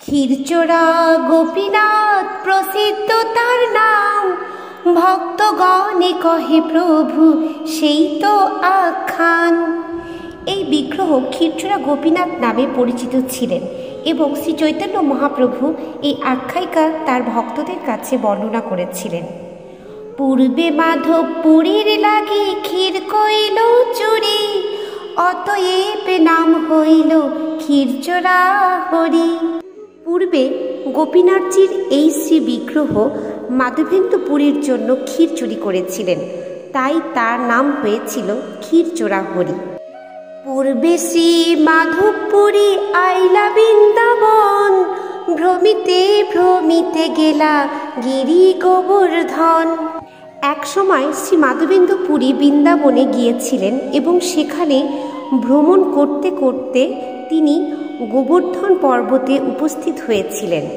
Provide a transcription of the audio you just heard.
ক্ষীরচোরা গোপীনাথ প্রসিদ্ধ তার নাম, ভক্তগণে কহে প্রভু সেই তো আখ্যান। এই বিগ্রহ ক্ষীরচোরা গোপীনাথ নামে পরিচিত ছিলেন এবং শ্রী চৈতন্য মহাপ্রভু এই আখ্যায়িকা তার ভক্তদের কাছে বর্ণনা করেছিলেন। পূর্বে মাধব পুরীর লাগি ক্ষীর কইল চুরি, অতএব নাম হইল ক্ষীরচোরা হরি। পূর্বে গোপীনাথজির এই শ্রী বিগ্রহ মাধবেন্দু পুরীর জন্য ক্ষীর চুরি করেছিলেন, তাই তার নাম হয়েছিল ক্ষীরচোরা হরি। পূর্বে শ্রী মাধবপুরী আইলা বৃন্দাবন, ভ্রমিতে ভ্রমিতে গেলা গিরি গোবর্ধন। এক সময় শ্রী মাধবেন্দু পুরী বৃন্দাবনে গিয়েছিলেন এবং সেখানে ভ্রমণ করতে করতে তিনি গোবর্ধন পর্বতে উপস্থিত হয়েছিলেন।